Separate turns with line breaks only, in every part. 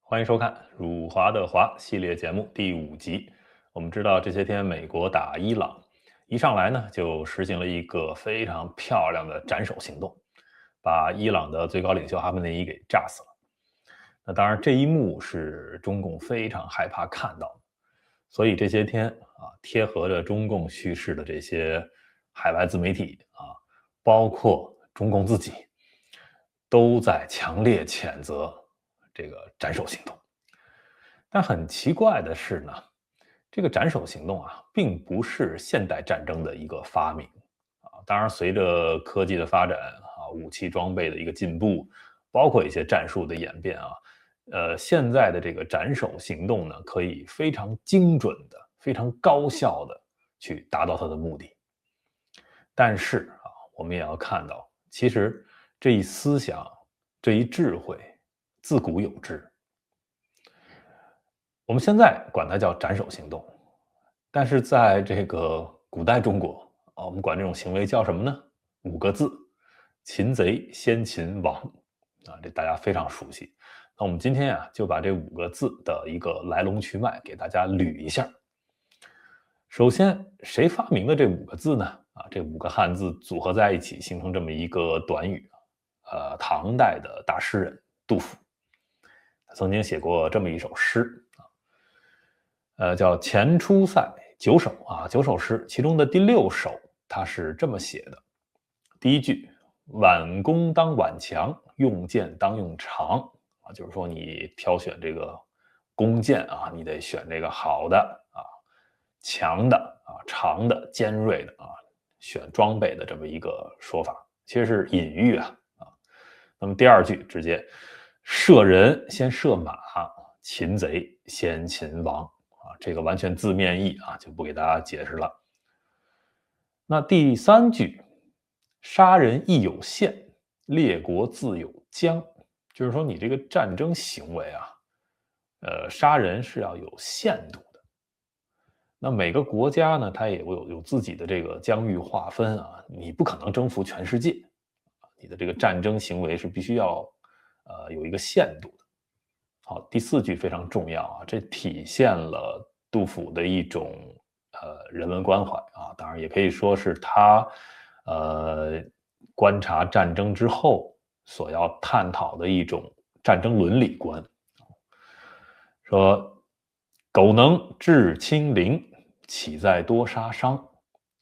欢迎收看辱华的华系列节目第5集。我们知道这些天美国打伊朗，一上来呢就实行了一个非常漂亮的斩首行动，把伊朗的最高领袖哈梅内伊给炸死了。那当然，这一幕是中共非常害怕看到的，所以这些天贴合着中共叙事的这些海外自媒体包括中共自己，都在强烈谴责这个斩首行动。但很奇怪的是呢，这个斩首行动并不是现代战争的一个发明当然，随着科技的发展武器装备的一个进步，包括一些战术的演变现在的这个斩首行动呢，可以非常精准的、非常高效的去达到它的目的。但是我们也要看到，其实这一思想、这一智慧，自古有之。我们现在管它叫斩首行动，但是在这个古代中国我们管这种行为叫什么呢？5个字：擒贼先擒王这大家非常熟悉。那我们今天就把这5个字的一个来龙去脉给大家捋一下。首先，谁发明的这5个字呢？这5个汉字组合在一起，形成这么一个短语。唐代的大诗人杜甫，他曾经写过这么一首诗叫《前出塞9首》9首诗，其中的第6首他是这么写的。第一句：挽弓当挽强，用箭当用长就是说你挑选这个弓箭你得选这个好的强的长的尖锐的选装备的这么一个说法，其实是隐喻那么第2句直接射人先射马，擒贼先擒王这个完全字面意就不给大家解释了。那第3句，杀人亦有限，列国自有疆，就是说你这个战争行为杀人是要有限度的。那每个国家呢，它也有自己的这个疆域划分你不可能征服全世界，你的这个战争行为是必须要有一个限度的。好，第4句非常重要这体现了杜甫的一种人文关怀当然也可以说是他观察战争之后所要探讨的一种战争伦理观。说苟能制清零，岂在多杀伤？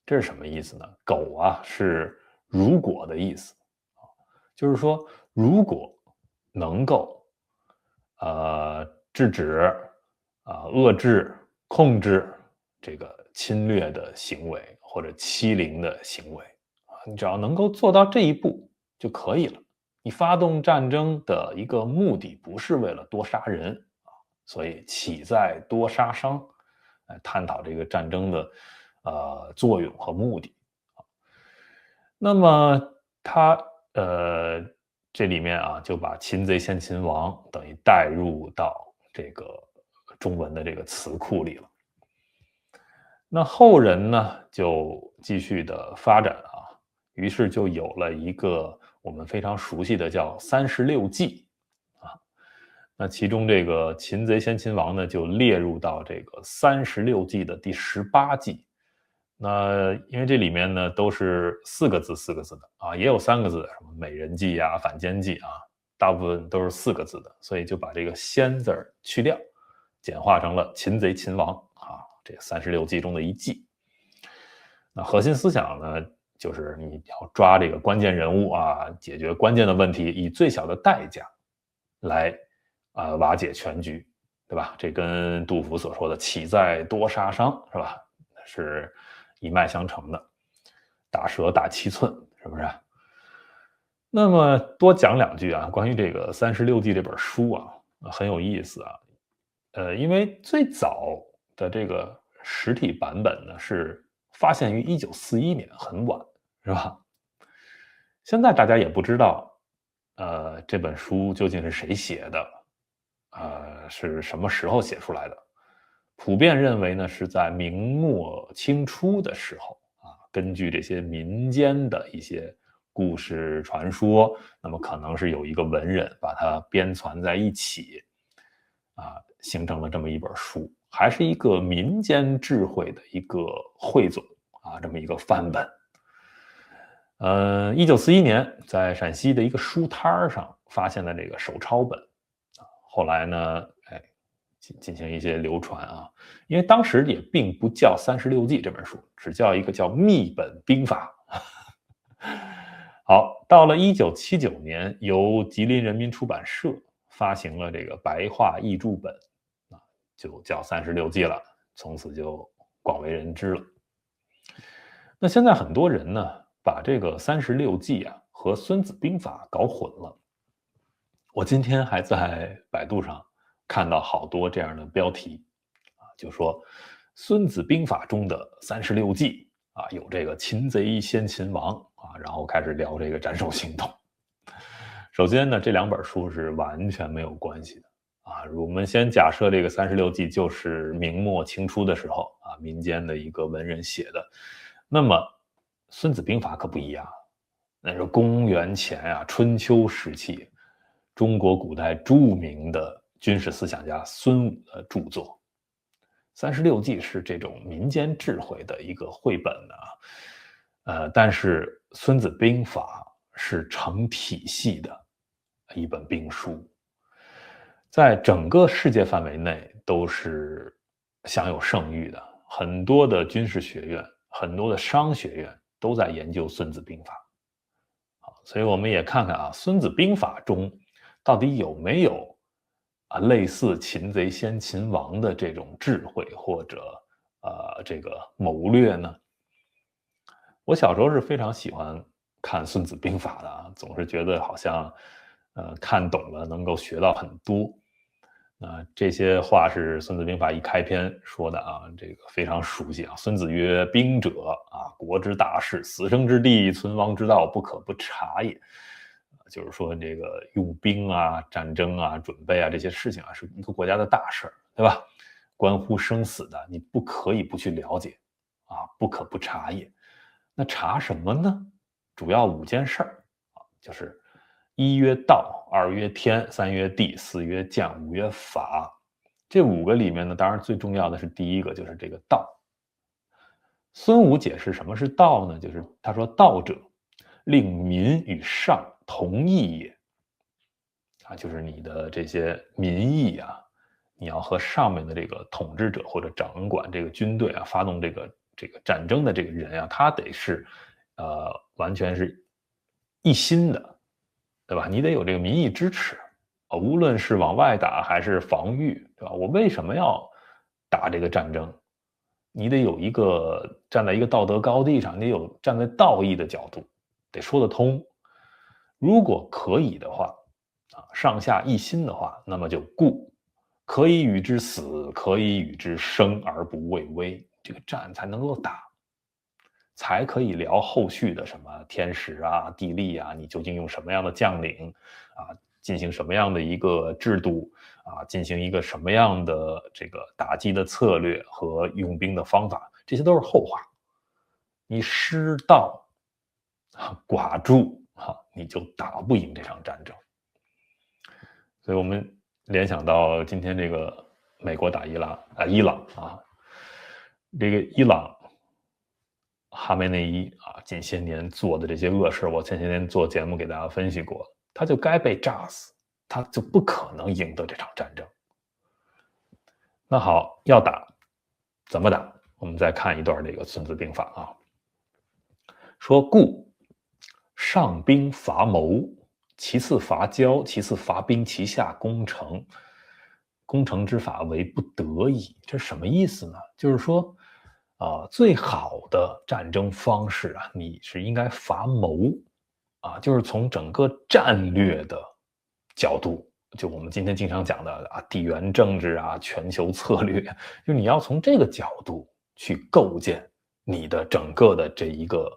这是什么意思呢？苟是如果的意思就是说如果能够制止遏制控制这个侵略的行为或者欺凌的行为你只要能够做到这一步就可以了。你发动战争的一个目的不是为了多杀人所以岂在多杀伤，探讨这个战争的作用和目的。那么他这里面就把擒贼先擒王等于带入到这个中文的这个词库里了。那后人呢就继续的发展于是就有了一个我们非常熟悉的叫36计那其中这个擒贼先擒王呢就列入到这个36计的第18计。那因为这里面呢都是4个字4个字的也有3个字的，什么美人计反间计大部分都是4个字的，所以就把这个先字去掉，简化成了擒贼擒王这36计中的一计。那核心思想呢就是你要抓这个关键人物解决关键的问题，以最小的代价来瓦解全局，对吧？这跟杜甫所说的岂在多杀伤是吧？是一脉相承的，打蛇打7寸，是不是？那么多讲2句关于这个36计这本书很有意思因为最早的这个实体版本呢是发现于1941年，很晚，是吧？现在大家也不知道这本书究竟是谁写的是什么时候写出来的。普遍认为呢是在明末清初的时候根据这些民间的一些故事传说，那么可能是有一个文人把它编纂在一起。形成了这么一本书，还是一个民间智慧的一个汇总这么一个范本。1941年在陕西的一个书摊上发现了这个手抄本，后来呢，进行一些流传因为当时也并不叫《36计》这本书，只叫一个叫密本兵法。好，到了1979年，由吉林人民出版社发行了这个白话译注本，就叫《36计》了，从此就广为人知了。那现在很多人呢，把这个36计和孙子兵法搞混了。我今天还在百度上看到好多这样的标题就说孙子兵法中的36计有这个擒贼先擒王然后开始聊这个斩首行动。首先呢，这两本书是完全没有关系的我们先假设这个36计就是明末清初的时候民间的一个文人写的，那么孙子兵法可不一样，那是公元前春秋时期中国古代著名的军事思想家孙武的著作。36计是这种民间智慧的一个绘本但是孙子兵法是成体系的一本兵书，在整个世界范围内都是享有盛誉的，很多的军事学院、很多的商学院都在研究孙子兵法。所以我们也看看孙子兵法中到底有没有类似擒贼先擒王的这种智慧或者这个谋略呢？我小时候是非常喜欢看孙子兵法的总是觉得好像看懂了能够学到很多。这些话是孙子兵法一开篇说的这个非常熟悉孙子曰：兵者国之大事，死生之地，存亡之道，不可不察也。就是说这个用兵战争准备这些事情是一个国家的大事，对吧？关乎生死的，你不可以不去了解不可不察也。那察什么呢？主要5件事就是1曰道，2曰天，3曰地，4曰将，5曰法。这5个里面呢，当然最重要的是第一个，就是这个道。孙武解释什么是道呢？就是他说道者，令民与上同义也。就是你的这些民意你要和上面的这个统治者或者掌管这个军队发动这个战争的这个人他得是完全是一心的，对吧？你得有这个民意支持无论是往外打还是防御，对吧？我为什么要打这个战争？你得有一个站在一个道德高地上，你得有站在道义的角度，得说得通。如果可以的话上下一心的话，那么就故可以与之死，可以与之生而不畏危，这个战才能够打，才可以聊后续的什么天时地利你究竟用什么样的将领进行什么样的一个制度进行一个什么样的这个打击的策略和用兵的方法，这些都是后话。你失道寡助你就打不赢这场战争。所以我们联想到今天这个美国打伊朗这个伊朗哈梅内伊近些年做的这些恶事，我前些年做节目给大家分析过，他就该被炸死，他就不可能赢得这场战争。那好，要打怎么打？我们再看一段这个孙子兵法说故上兵伐谋，其次伐交，其次伐兵，其下攻城。攻城之法为不得已。这什么意思呢？就是说最好的战争方式你是应该伐谋就是从整个战略的角度，就我们今天经常讲的地缘政治全球策略，就你要从这个角度去构建你的整个的这一个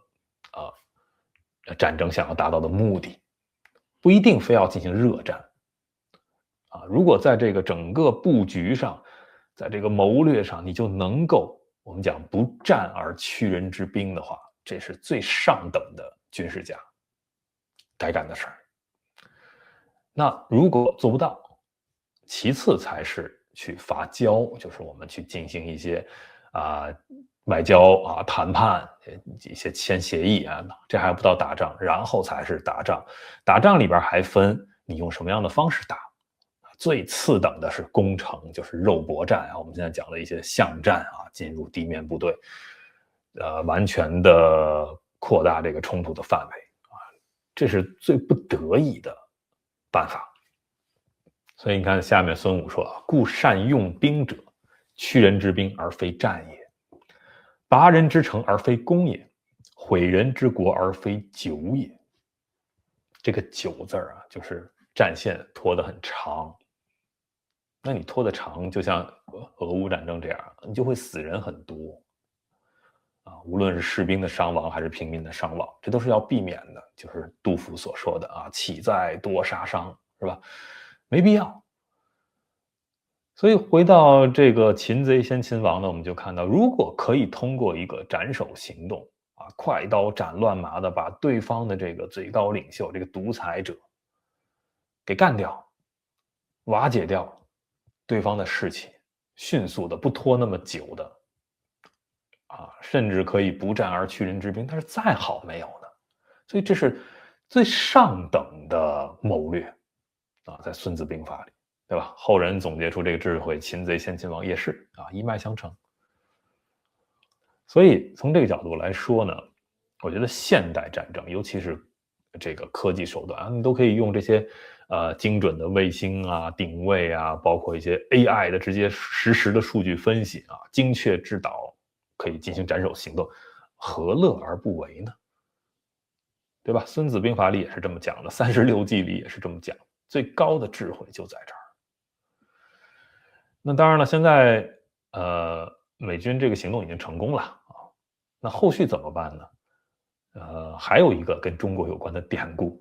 战争想要达到的目的，不一定非要进行热战如果在这个整个布局上，在这个谋略上，你就能够我们讲不战而屈人之兵的话，这是最上等的军事家该干的事儿。那如果做不到，其次才是去伐交，就是我们去进行一些外交谈判，一些签协议啊，这还不到打仗，然后才是打仗。打仗里边还分你用什么样的方式打，最次等的是攻城，就是肉搏战啊。我们现在讲的一些巷战啊，进入地面部队，完全的扩大这个冲突的范围啊，这是最不得已的办法。所以你看下面孙武说啊，故善用兵者，屈人之兵而非战也，拔人之城而非攻也，毁人之国而非久也。这个久字啊，就是战线拖得很长。那你拖得长，就像俄乌战争这样，你就会死人很多啊，无论是士兵的伤亡还是平民的伤亡，这都是要避免的。就是杜甫所说的啊，岂在多杀伤，是吧？没必要。所以回到这个擒贼先擒王呢，我们就看到，如果可以通过一个斩首行动啊，快刀斩乱麻的把对方的这个最高领袖、这个独裁者给干掉、瓦解掉对方的士气，迅速的不拖那么久的甚至可以不战而屈人之兵，但是再好没有呢。所以这是最上等的谋略在《孙子兵法》里。对吧？后人总结出这个智慧，擒贼先擒王也是一脉相承。所以从这个角度来说呢，我觉得现代战争，尤其是这个科技手段你都可以用这些精准的卫星定位包括一些 AI 的直接实时的数据分析精确制导，可以进行斩首行动，何乐而不为呢？对吧？《孙子兵法》里也是这么讲的，36计里也是这么讲，最高的智慧就在这儿。那当然了，现在美军这个行动已经成功了那后续怎么办呢？还有一个跟中国有关的典故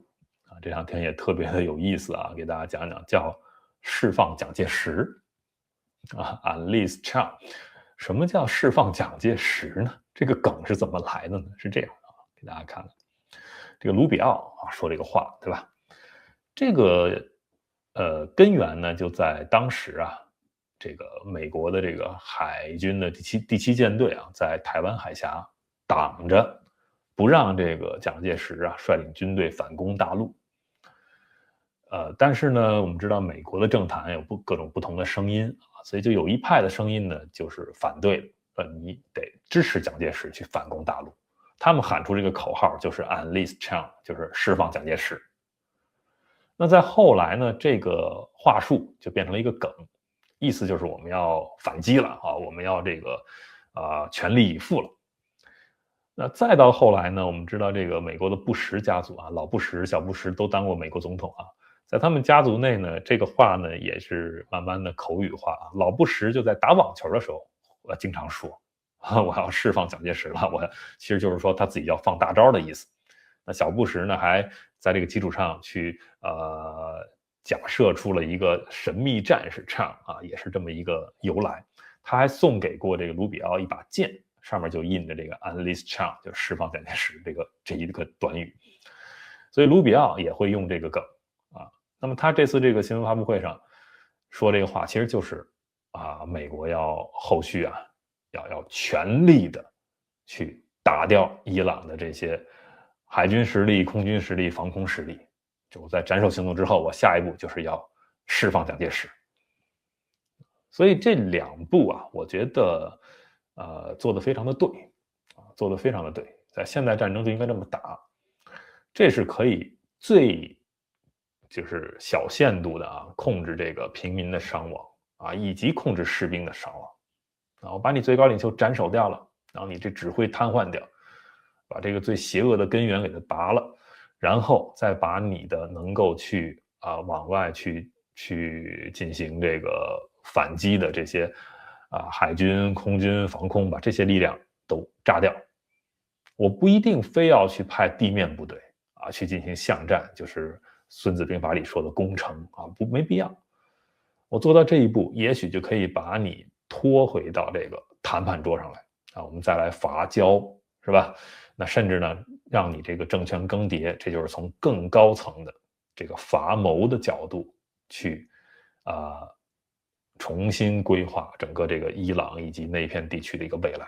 这两天也特别的有意思给大家讲讲，叫释放蒋介石Unleash Chiang。什么叫释放蒋介石呢？这个梗是怎么来的呢？是这样给大家看看。这个卢比奥说这个话，对吧？这个根源呢就在当时这个美国的这个海军的第七舰队在台湾海峡挡着，不让这个蒋介石率领军队反攻大陆。但是呢，我们知道美国的政坛有各种不同的声音所以就有一派的声音呢，就是反对你得支持蒋介石去反攻大陆。他们喊出这个口号就是 Unleash Chiang， 就是释放蒋介石。那在后来呢，这个话术就变成了一个梗，意思就是我们要反击了我们要这个全力以赴了。那再到后来呢，我们知道这个美国的布什家族老布什、小布什都当过美国总统在他们家族内呢，这个话呢也是慢慢的口语化老布什就在打网球的时候，经常说我要释放蒋介石了，其实就是说他自己要放大招的意思。那小布什呢，还在这个基础上去假设出了一个神秘战士Chiang也是这么一个由来。他还送给过这个卢比奥一把剑，上面就印着这个 Unleash Chiang， 就释放蒋介石这一个短语。所以卢比奥也会用这个梗那么他这次这个新闻发布会上说这个话，其实就是美国要后续要全力的去打掉伊朗的这些海军实力、空军实力、防空实力。就在斩首行动之后，我下一步就是要释放蒋介石。所以这两步我觉得做得非常的对做得非常的对，在现代战争就应该这么打。这是可以最就是小限度的控制这个平民的伤亡以及控制士兵的伤亡我把你最高领袖斩首掉了，然后你这指挥瘫痪掉，把这个最邪恶的根源给它拔了，然后再把你的能够去往外去进行这个反击的这些海军、空军、防空，把这些力量都炸掉。我不一定非要去派地面部队去进行巷战，就是孙子兵法里说的攻城没必要。我做到这一步，也许就可以把你拖回到这个谈判桌上来我们再来伐交，是吧？那甚至呢，让你这个政权更迭，这就是从更高层的这个伐谋的角度去重新规划整个这个伊朗以及那片地区的一个未来，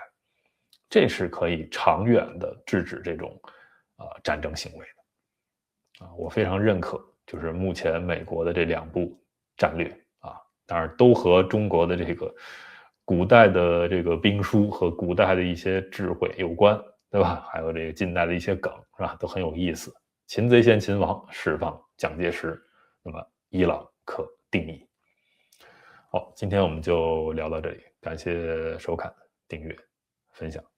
这是可以长远的制止这种战争行为的我非常认可，就是目前美国的这2步战略当然都和中国的这个古代的这个兵书和古代的一些智慧有关，对吧？还有这个近代的一些梗，是吧？都很有意思。擒贼先擒王，释放蒋介石，那么伊朗可定矣。好，今天我们就聊到这里，感谢收看、订阅、分享。